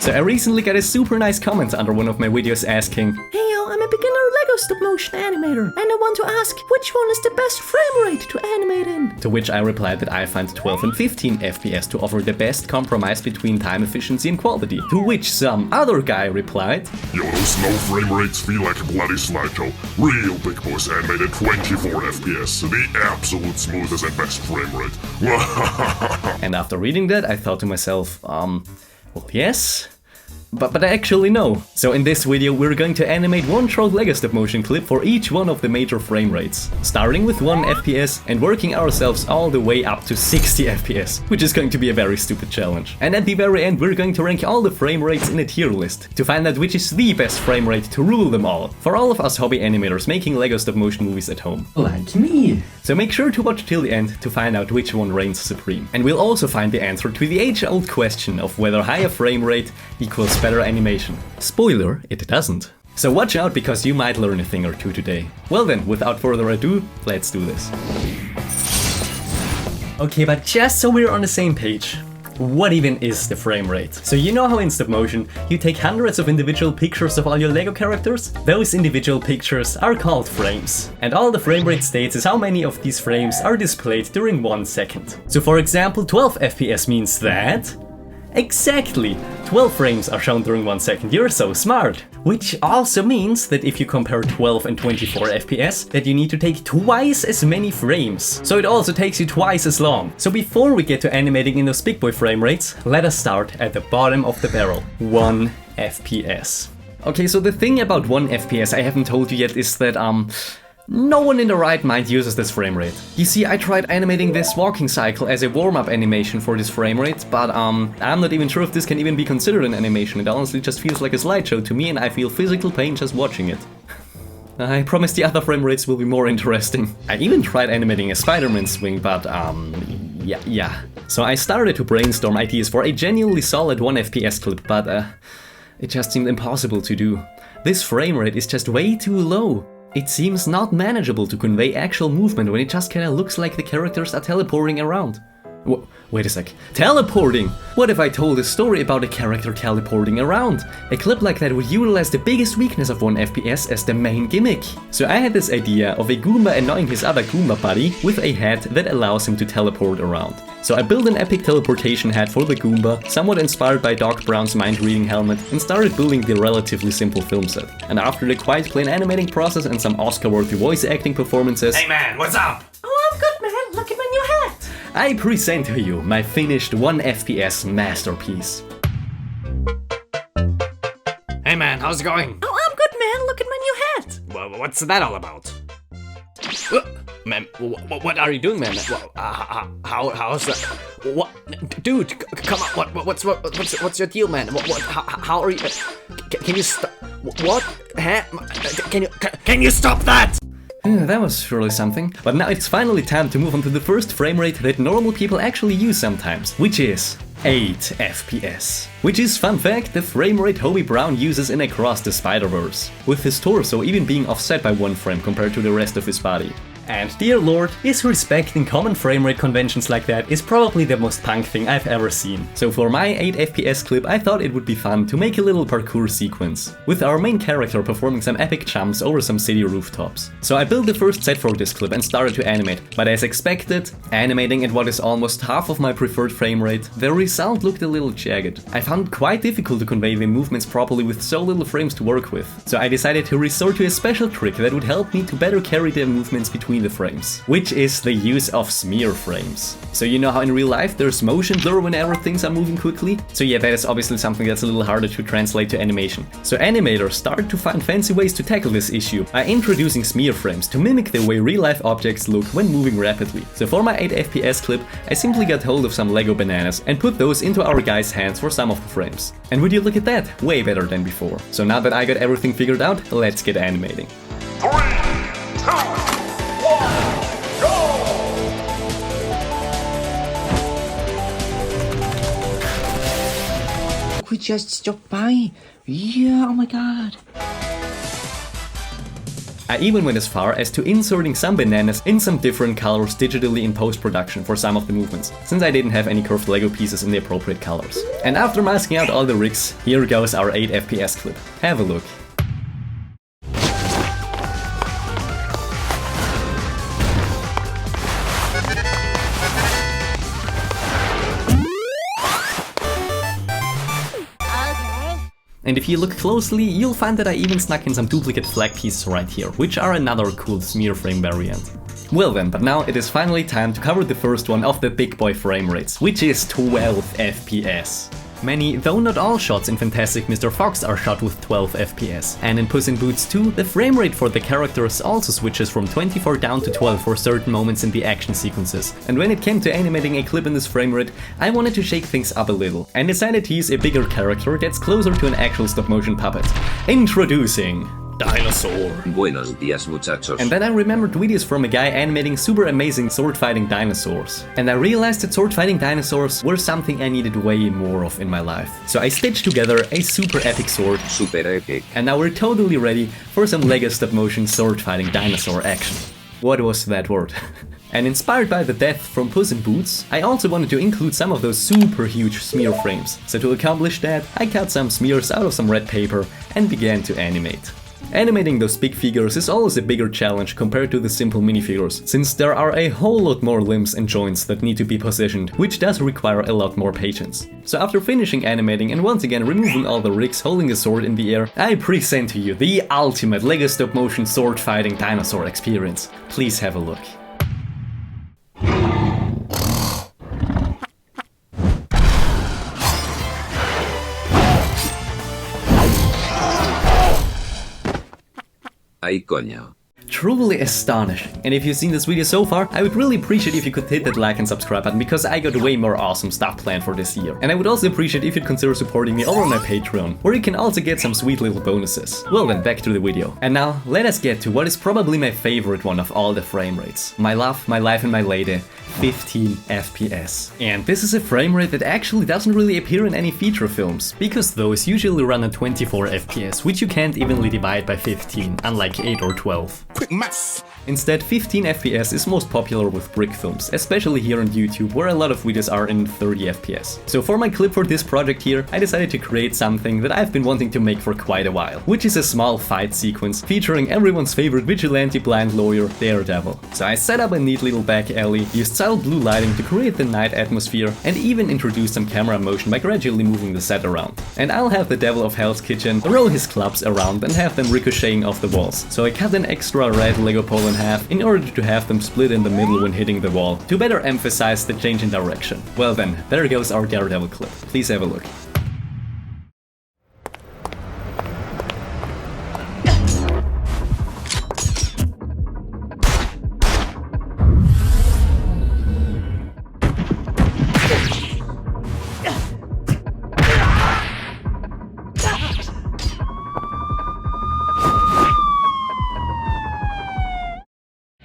So I recently got a super nice comment under one of my videos asking, "Hey yo, I'm a beginner Lego stop motion animator and I want to ask which one is the best frame rate to animate in?" To which I replied that I find 12 and 15 FPS to offer the best compromise between time efficiency and quality. To which some other guy replied, "Yo, those low frame rates feel like a bloody slideshow. Real big boys animated 24 FPS, the absolute smoothest and best frame rate." And after reading that, I thought to myself, well, yes, but actually no. So in this video we're going to animate one short Lego stop motion clip for each one of the major frame rates, starting with 1 FPS and working ourselves all the way up to 60 FPS, which is going to be a very stupid challenge. And at the very end we're going to rank all the frame rates in a tier list, to find out which is the best frame rate to rule them all, for all of us hobby animators making Lego stop motion movies at home. Like me. So make sure to watch till the end to find out which one reigns supreme. And we'll also find the answer to the age-old question of whether higher frame rate equals better animation. Spoiler, it doesn't. So watch out, because you might learn a thing or two today. Well then, without further ado, let's do this. Okay, but just so we're on the same page, what even is the frame rate? So you know how in stop motion you take hundreds of individual pictures of all your Lego characters? Those individual pictures are called frames. And all the frame rate states is how many of these frames are displayed during 1 second. So for example, 12 FPS means that... exactly! 12 frames are shown during 1 second, you're so smart! Which also means that if you compare 12 and 24 FPS, that you need to take twice as many frames. So it also takes you twice as long. So before we get to animating in those big boy frame rates, let us start at the bottom of the barrel. 1 FPS. Okay, so the thing about 1 FPS I haven't told you yet is that no one in the right mind uses this frame rate. You see, I tried animating this walking cycle as a warm-up animation for this frame rate, but I'm not even sure if this can even be considered an animation. It honestly just feels like a slideshow to me and I feel physical pain just watching it. I promise the other frame rates will be more interesting. I even tried animating a Spider-Man swing, but yeah. So I started to brainstorm ideas for a genuinely solid 1 FPS clip, but it just seemed impossible to do. This frame rate is just way too low. It seems not manageable to convey actual movement when it just kinda looks like the characters are teleporting around. Wait a sec. Teleporting? What if I told a story about a character teleporting around? A clip like that would utilize the biggest weakness of 1 FPS as the main gimmick. So I had this idea of a Goomba annoying his other Goomba buddy with a hat that allows him to teleport around. So I built an epic teleportation hat for the Goomba, somewhat inspired by Doc Brown's mind-reading helmet, and started building the relatively simple film set. And after the quite plain animating process and some Oscar-worthy voice acting performances... Hey man, what's up? Oh, I'm good, man. Look at my new hat. I present to you my finished 1 FPS masterpiece. Hey man, how's it going? Oh, I'm good, man. Look at my new hat. Well, what's that all about? Man, what are you doing, man? How's that? What, dude? Come on! What's your deal, man? How are you? Can you stop? What? Huh? Can you stop that? That was surely something. But now it's finally time to move on to the first frame rate that normal people actually use sometimes, which is 8 FPS. Which is, fun fact, the frame rate Hobie Brown uses in Across the Spider-Verse, with his torso even being offset by 1 frame compared to the rest of his body. And dear lord, disrespecting common frame rate conventions like that is probably the most punk thing I've ever seen. So for my 8 FPS clip I thought it would be fun to make a little parkour sequence, with our main character performing some epic jumps over some city rooftops. So I built the first set for this clip and started to animate, but as expected, animating at what is almost half of my preferred frame rate, the result looked a little jagged. I found it quite difficult to convey the movements properly with so little frames to work with. So I decided to resort to a special trick that would help me to better carry the movements between the frames, which is the use of smear frames. So you know how in real life there's motion blur whenever things are moving quickly? So yeah, that is obviously something that's a little harder to translate to animation. So animators started to find fancy ways to tackle this issue by introducing smear frames to mimic the way real-life objects look when moving rapidly. So for my 8 FPS clip, I simply got hold of some Lego bananas and put those into our guy's hands for some of the frames. And would you look at that? Way better than before. So now that I got everything figured out, let's get animating. 3, 2, We just stopped by. Yeah, oh my god. I even went as far as to inserting some bananas in some different colors digitally in post-production for some of the movements, since I didn't have any curved Lego pieces in the appropriate colors. And after masking out all the rigs, here goes our 8 FPS clip. Have a look. And if you look closely, you'll find that I even snuck in some duplicate flag pieces right here, which are another cool smear frame variant. Well then, but now it is finally time to cover the first one of the big boy frame rates, which is 12 FPS. Many, though not all shots in Fantastic Mr. Fox are shot with 12 FPS, and in Puss in Boots 2, the frame rate for the characters also switches from 24 down to 12 for certain moments in the action sequences. And when it came to animating a clip in this frame rate, I wanted to shake things up a little, and decided to use a bigger character that's closer to an actual stop-motion puppet. Introducing Dinosaur. Buenos días, muchachos. And then I remembered videos from a guy animating super amazing sword-fighting dinosaurs. And I realized that sword-fighting dinosaurs were something I needed way more of in my life. So I stitched together a super epic sword. Super epic. And now we're totally ready for some Lego stop-motion sword-fighting dinosaur action. What was that word? And inspired by the death from Puss in Boots, I also wanted to include some of those super huge smear frames. So to accomplish that, I cut some smears out of some red paper and began to animate. Animating those big figures is always a bigger challenge compared to the simple minifigures, since there are a whole lot more limbs and joints that need to be positioned, which does require a lot more patience. So after finishing animating and once again removing all the rigs holding the sword in the air, I present to you the ultimate Lego stop-motion sword-fighting dinosaur experience. Please have a look. Ay, coño. Truly astonishing. And if you've seen this video so far, I would really appreciate if you could hit that like and subscribe button, because I got way more awesome stuff planned for this year. And I would also appreciate if you'd consider supporting me over on my Patreon, where you can also get some sweet little bonuses. Well then, back to the video. And now, let us get to what is probably my favorite one of all the frame rates. My love, my life and my lady, 15 FPS. And this is a frame rate that actually doesn't really appear in any feature films, because those usually run at 24 FPS, which you can't evenly divide by 15, unlike 8 or 12. Quick maths! Instead, 15 FPS is most popular with brick films, especially here on YouTube, where a lot of videos are in 30 FPS. So for my clip for this project here, I decided to create something that I've been wanting to make for quite a while, which is a small fight sequence featuring everyone's favorite vigilante blind lawyer, Daredevil. So I set up a neat little back alley, used subtle blue lighting to create the night atmosphere, and even introduced some camera motion by gradually moving the set around. And I'll have the Devil of Hell's Kitchen roll his clubs around and have them ricocheting off the walls. So I cut an extra red Lego pole in half in order to have them split in the middle when hitting the wall, to better emphasize the change in direction. Well then, there goes our Daredevil clip. Please have a look.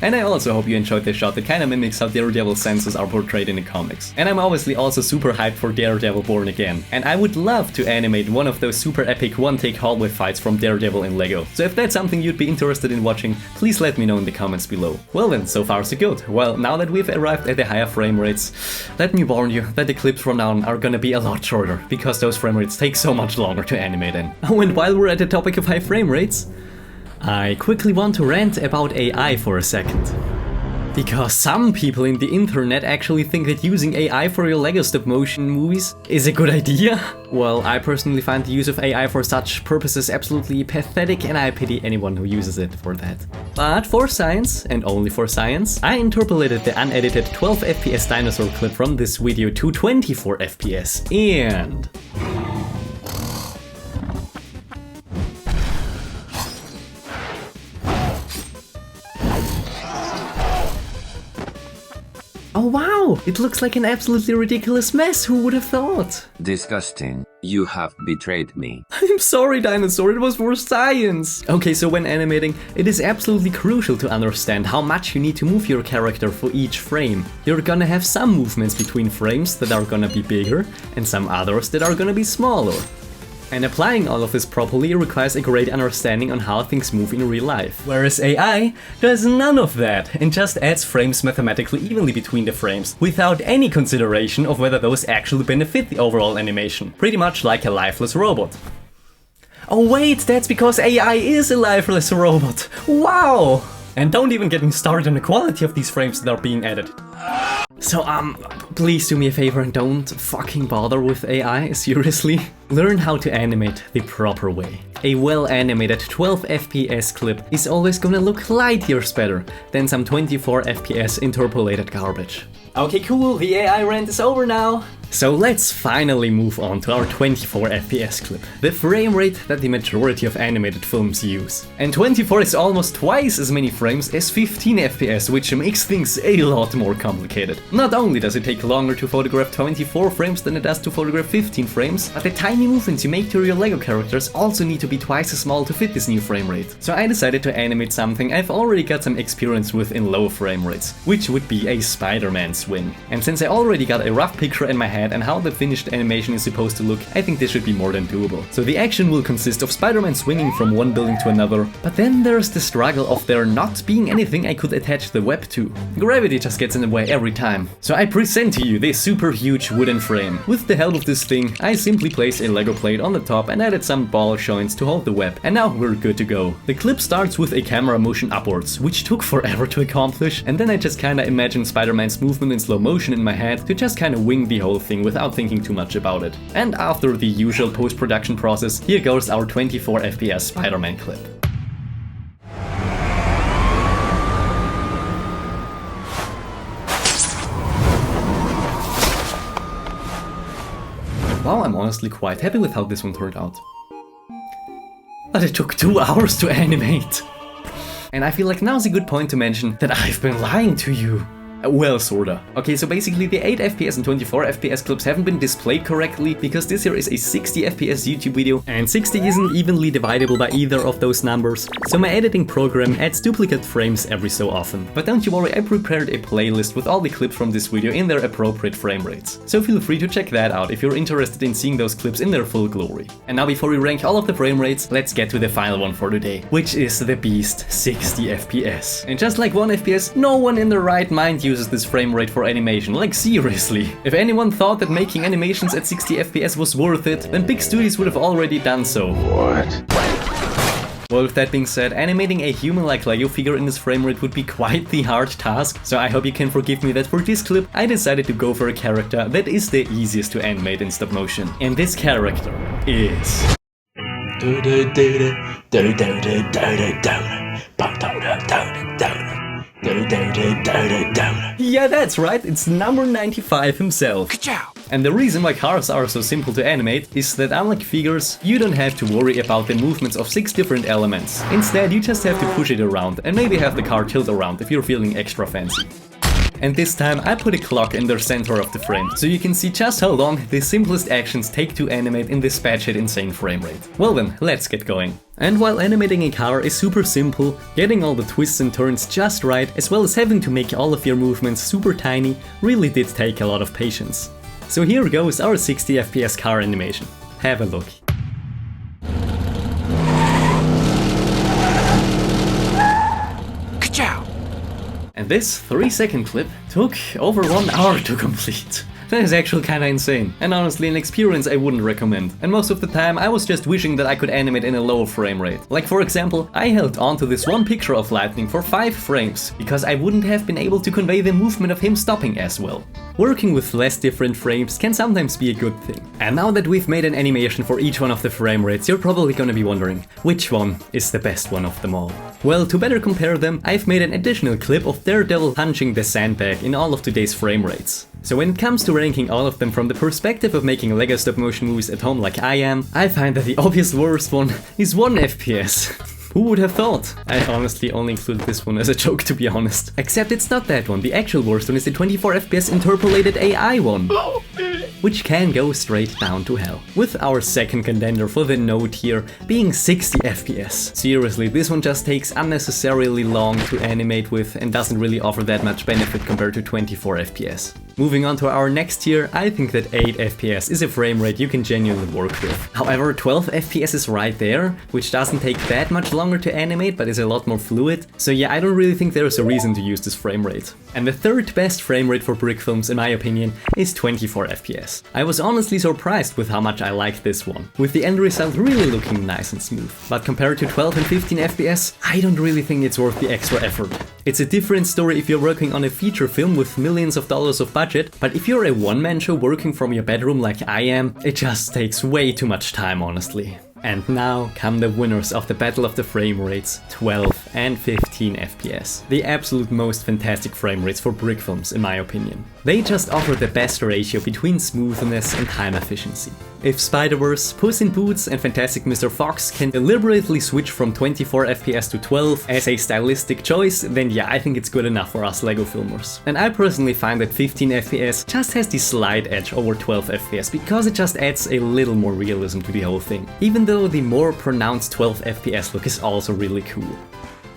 And I also hope you enjoyed this shot that kinda mimics how Daredevil's senses are portrayed in the comics. And I'm obviously also super hyped for Daredevil Born Again. And I would love to animate one of those super epic one-take hallway fights from Daredevil in Lego. So if that's something you'd be interested in watching, please let me know in the comments below. Well then, so far so good. Well, now that we've arrived at the higher frame rates, let me warn you that the clips from now on are gonna be a lot shorter, because those frame rates take so much longer to animate in. Oh, and while we're at the topic of high frame rates, I quickly want to rant about AI for a second. Because some people in the internet actually think that using AI for your Lego stop-motion movies is a good idea. Well, I personally find the use of AI for such purposes absolutely pathetic, and I pity anyone who uses it for that. But for science, and only for science, I interpolated the unedited 12 FPS dinosaur clip from this video to 24 FPS, and... oh wow! It looks like an absolutely ridiculous mess, who would have thought? Disgusting. You have betrayed me. I'm sorry, dinosaur, it was for science! Okay, so when animating, it is absolutely crucial to understand how much you need to move your character for each frame. You're gonna have some movements between frames that are gonna be bigger, and some others that are gonna be smaller. And applying all of this properly requires a great understanding on how things move in real life. Whereas AI does none of that and just adds frames mathematically evenly between the frames, without any consideration of whether those actually benefit the overall animation. Pretty much like a lifeless robot. Oh wait, that's because AI is a lifeless robot! Wow! And don't even get me started on the quality of these frames that are being added. So please do me a favor and don't fucking bother with AI, seriously. Learn how to animate the proper way. A well-animated 12 FPS clip is always gonna look light years better than some 24 FPS interpolated garbage. Okay, cool, the AI rant is over now. So let's finally move on to our 24 FPS clip, the frame rate that the majority of animated films use. And 24 is almost twice as many frames as 15 FPS, which makes things a lot more complicated. Not only does it take longer to photograph 24 frames than it does to photograph 15 frames, but the tiny movements you make to your Lego characters also need to be twice as small to fit this new frame rate. So I decided to animate something I've already got some experience with in low frame rates, which would be a Spider-Man swing. And since I already got a rough picture in my head and how the finished animation is supposed to look, I think this should be more than doable. So the action will consist of Spider-Man swinging from one building to another, but then there's the struggle of there not being anything I could attach the web to. Gravity just gets in the way every time. So I present to you this super huge wooden frame. With the help of this thing, I simply placed a Lego plate on the top and added some ball joints to hold the web, and now we're good to go. The clip starts with a camera motion upwards, which took forever to accomplish, and then I just kinda imagined Spider-Man's movement in slow motion in my head to just kinda wing the whole thing without thinking too much about it. And after the usual post-production process, here goes our 24 FPS Spider-Man clip. Wow, I'm honestly quite happy with how this one turned out. But it took 2 hours to animate! And I feel like now's a good point to mention that I've been lying to you. Well, sorta. Okay, so basically the 8 FPS and 24 FPS clips haven't been displayed correctly because this here is a 60 FPS YouTube video and 60 isn't evenly dividable by either of those numbers, so my editing program adds duplicate frames every so often. But don't you worry, I prepared a playlist with all the clips from this video in their appropriate frame rates, so feel free to check that out if you're interested in seeing those clips in their full glory. And now before we rank all of the frame rates, let's get to the final one for today, which is the beast 60 FPS. And just like 1 FPS, no one in their right mind uses this frame rate for animation, like seriously. If anyone thought that making animations at 60 FPS was worth it, then big studios would have already done so. What? Well, with that being said, animating a human-like Lego figure in this frame rate would be quite the hard task, so I hope you can forgive me that for this clip I decided to go for a character that is the easiest to animate in stop motion. And this character is... Yeah, that's right, it's number 95 himself. And the reason why cars are so simple to animate is that unlike figures, you don't have to worry about the movements of 6 different elements. Instead, you just have to push it around and maybe have the car tilt around if you're feeling extra fancy. And this time I put a clock in the center of the frame, so you can see just how long the simplest actions take to animate in this batshit insane frame rate. Well then, let's get going. And while animating a car is super simple, getting all the twists and turns just right, as well as having to make all of your movements super tiny, really did take a lot of patience. So here goes our 60 FPS car animation. Have a look. And this 3-second clip took over 1 hour to complete. That is actually kinda insane, and honestly an experience I wouldn't recommend. And most of the time I was just wishing that I could animate in a lower frame rate. Like for example, I held on to this one picture of lightning for 5 frames, because I wouldn't have been able to convey the movement of him stopping as well. Working with less different frames can sometimes be a good thing. And now that we've made an animation for each one of the frame rates, you're probably gonna be wondering, which one is the best one of them all? Well, to better compare them, I've made an additional clip of Daredevil punching the sandbag in all of today's frame rates. So when it comes to ranking all of them from the perspective of making Lego stop motion movies at home like I am, I find that the obvious worst one is 1 FPS. Who would have thought? I honestly only included this one as a joke, to be honest. Except it's not that one, the actual worst one is the 24 FPS interpolated AI one. which can go straight down to hell. With our second contender for the no tier being 60 FPS. Seriously, this one just takes unnecessarily long to animate with and doesn't really offer that much benefit compared to 24 FPS. Moving on to our next tier, I think that 8 FPS is a frame rate you can genuinely work with. However, 12 FPS is right there, which doesn't take that much longer to animate but is a lot more fluid, so yeah, I don't really think there's a reason to use this frame rate. And the third best frame rate for brick films in my opinion is 24 FPS. I was honestly surprised with how much I liked this one, with the end result really looking nice and smooth. But compared to 12 and 15 FPS, I don't really think it's worth the extra effort. It's a different story if you're working on a feature film with millions of dollars of budget, but if you're a one-man show working from your bedroom like I am, it just takes way too much time, honestly. And now come the winners of the battle of the frame rates, 12 and 15 FPS. The absolute most fantastic frame rates for brick films in my opinion. They just offer the best ratio between smoothness and time efficiency. If Spider-Verse, Puss in Boots and Fantastic Mr. Fox can deliberately switch from 24 FPS to 12 as a stylistic choice, then yeah, I think it's good enough for us LEGO filmers. And I personally find that 15 FPS just has the slight edge over 12 FPS because it just adds a little more realism to the whole thing, even though the more pronounced 12 FPS look is also really cool.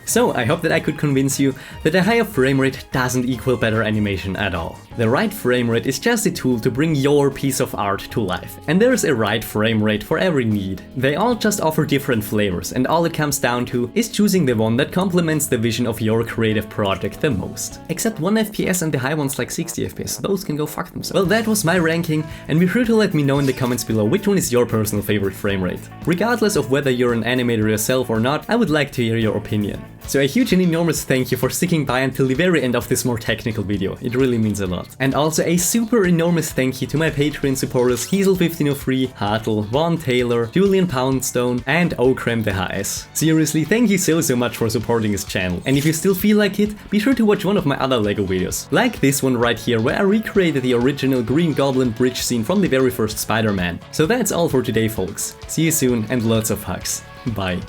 So I hope that I could convince you that a higher frame rate doesn't equal better animation at all. The right frame rate is just a tool to bring your piece of art to life, and there's a right frame rate for every need. They all just offer different flavors, and all it comes down to is choosing the one that complements the vision of your creative project the most. Except 1 FPS and the high ones like 60 FPS, those can go fuck themselves. Well, that was my ranking, and be sure to let me know in the comments below which one is your personal favorite frame rate. Regardless of whether you're an animator yourself or not, I would like to hear your opinion. So a huge and enormous thank you for sticking by until the very end of this more technical video, it really means a lot. And also a super enormous thank you to my Patreon supporters Kiesel1503, Hartl, Vaughn Taylor, Julian Poundstone and Okrem the HS. Seriously, thank you so much for supporting this channel, and if you still feel like it, be sure to watch one of my other LEGO videos, like this one right here where I recreated the original Green Goblin bridge scene from the very first Spider-Man. So that's all for today folks, see you soon and lots of hugs, bye.